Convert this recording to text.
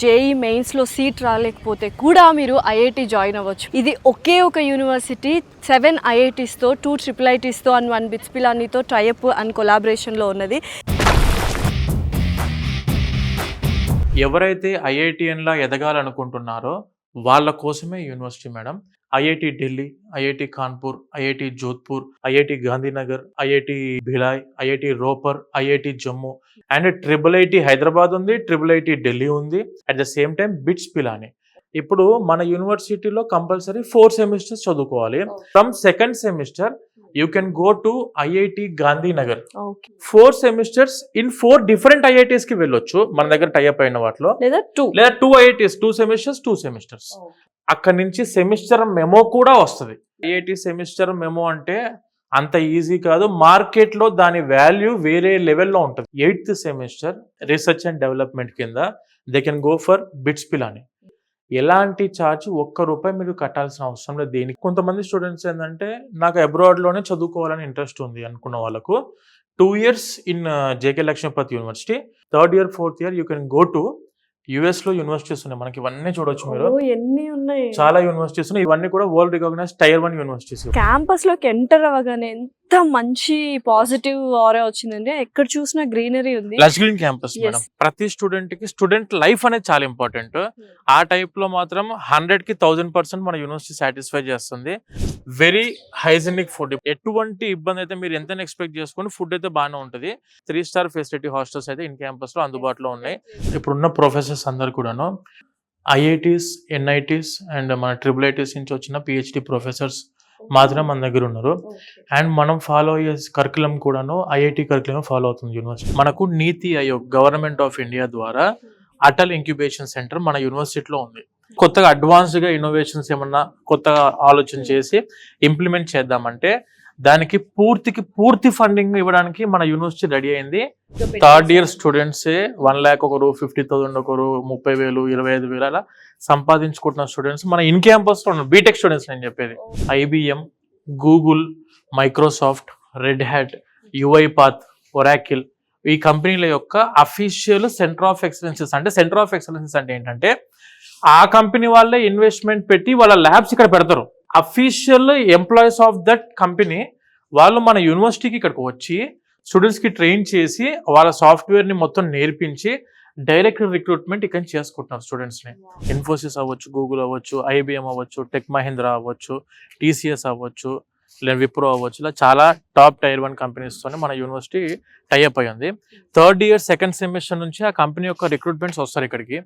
JEE మెయిన్స్లో seat రాలేకపోతే కూడా మీరు ఐఐటి జాయిన్ అవ్వచ్చు. ఇది ఒకే ఒక యూనివర్సిటీ 7 ఐఐటీస్తో 2 ట్రిపుల్ ఐటీస్తో అండ్ 1 బిట్స్ పిలానీతో టైఅప్ అండ్ కొలాబరేషన్లో ఉన్నది. ఎవరైతే ఐఐటిఎన్లా ఎదగాలనుకుంటున్నారో వాళ్ళ కోసమే university madam. IIT Delhi, IIT Kanpur, IIT Jodhpur, IIT Gandhinagar, IIT Bhilai, IIT Ropar, IIT Jammu and triple IT Hyderabad ఉంది, ట్రిపుల్ ఐటి ఢిల్లీ ఉంది. At the same time BITS Pilani. ఇప్పుడు మన యూనివర్సిటీలో కంపల్సరీ 4 సెమిస్టర్స్ చదువుకోవాలి. From second semester you can go to IIT Gandhinagar. 4 semesters in 4 different IITs కి వెళ్ళొచ్చు. మన దగ్గర టైఅప్ అయిన వాటిలో లేదా 2 ఐఐటీస్, 2 సెమిస్టర్స్ 2 సెమిస్టర్స్. అక్కడ నుంచి సెమిస్టర్ మెమో కూడా వస్తుంది. ఐఐటి సెమిస్టర్ మెమో అంటే అంత ఈజీ కాదు. మార్కెట్ లో దాని వాల్యూ వేరే లెవెల్లో ఉంటుంది. 8th semester research and development కింద they can go for BITS Pilani. ఎలాంటి ఛార్జ్ ₹1 మీరు కట్టాల్సిన అవసరం లేదు దేనికి. కొంతమంది స్టూడెంట్స్ ఏంటంటే నాకు అబ్రాడ్ లోనే చదువుకోవాలని ఇంట్రెస్ట్ ఉంది అనుకున్న వాళ్ళకు 2 years in JK Lakshmipati university, 3rd year 4th year you can go to US లో యూనివర్సిటీస్ ఉన్నాయి. మనకి ఇవన్నీ చూడొచ్చు మీరు. ఎన్ని ఉన్నాయి, చాలా యూనివర్సిటీస్ ఉన్నాయి. ఇవన్నీ కూడా world recognise Tier 1 universities. Campus లోకి ఎంటర్ అవ్వగానే ఎంత మంచి పాజిటివ్ ఆరా వచ్చిందండి. ఎక్కడ చూసినా గ్రీనరీ ఉంది. Lush green campus madam. ప్రతి స్టూడెంట్ కి స్టూడెంట్ లైఫ్ అనేది చాలా ఇంపార్టెంట్. ఆ టైప్ లో మాత్రం 100కి 1000% మన యూనివర్సిటీ సాటిస్ఫై చేస్తుంది. Very hygienic food. ఎటువంటి ఇబ్బంది అయితే మీరు ఎంత ఎక్స్పెక్ట్ చేసుకోండి, ఫుడ్ అయితే బాగానే ఉంటుంది. 3 star ఫెసిలిటీ హాస్టల్స్ అయితే ఇన్ క్యాంపస్ లో అందుబాటులో ఉన్నాయి. ఇప్పుడున్న ప్రొఫెసర్స్ అందరు కూడాను ఐఐటీస్, ఎన్ఐటీస్ అండ్ మన ట్రిపుల్ ఐటీస్ నుంచి వచ్చిన పిహెచ్డి ప్రొఫెసర్స్ మాత్రం మన దగ్గర ఉన్నారు. అండ్ మనం ఫాలో అయ్యే కరికులం కూడాను ఐఐటి కరికులం ఫాలో అవుతుంది యూనివర్సిటీ. మనకు నీతి ఆయోగ్ గవర్నమెంట్ ఆఫ్ ఇండియా ద్వారా అటల్ ఇంక్యుబేషన్ సెంటర్ మన యూనివర్సిటీలో ఉంది. కొత్తగా అడ్వాన్స్డ్ గా ఇన్నోవేషన్స్ ఏమన్నా కొత్తగా ఆలోచన చేసి ఇంప్లిమెంట్ చేద్దామంటే దానికి పూర్తి ఫండింగ్ ఇవ్వడానికి మన యూనివర్సిటీ రెడీ అయింది. 3rd year స్టూడెంట్సే 1 lakh, ఒకరు 50,000, ఒకరు 30,000, 25,000 అలా సంపాదించుకుంటున్న స్టూడెంట్స్ మన ఇన్ క్యాంపస్ లో ఉన్నారు. బీటెక్ స్టూడెంట్స్ నేను చెప్పేది. IBM, Google, Microsoft, Red Hat, UiPath, Oracle ఈ కంపెనీల యొక్క అఫీషియల్ సెంటర్ ఆఫ్ ఎక్సలెన్సెస్. అంటే సెంటర్ ఆఫ్ ఎక్సలెన్సెస్ అంటే ఏంటంటే ఆ కంపెనీ వాళ్ళే ఇన్వెస్ట్మెంట్ పెట్టి వాళ్ళ ల్యాబ్స్ ఇక్కడ పెడతారు. Official employees of that company వాళ్ళు మన యూనివర్సిటీకి ఇక్కడికి వచ్చి స్టూడెంట్స్ కి ట్రైన్ చేసి వాళ్ళ సాఫ్ట్వేర్ ని మొత్తం నేర్పించి డైరెక్ట్ రిక్రూట్మెంట్ ఇక్కడ చేసుకుంటున్నారు స్టూడెంట్స్ ని. ఇన్ఫోసిస్ అవ్వచ్చు, గూగుల్ అవ్వచ్చు, ఐబిఎం అవ్వచ్చు, టెక్ మహీంద్రా అవ్వచ్చు, టీసీఎస్ అవ్వచ్చు, లేదా విప్రో అవ్వచ్చు, ఇలా చాలా టాప్ Tier 1 కంపెనీస్ తోనే మన యూనివర్సిటీ టైఅప్ అయ్యింది. 3rd year 2nd semester నుంచి ఆ కంపెనీ యొక్క రిక్రూట్మెంట్స్ వస్తారు ఇక్కడికి.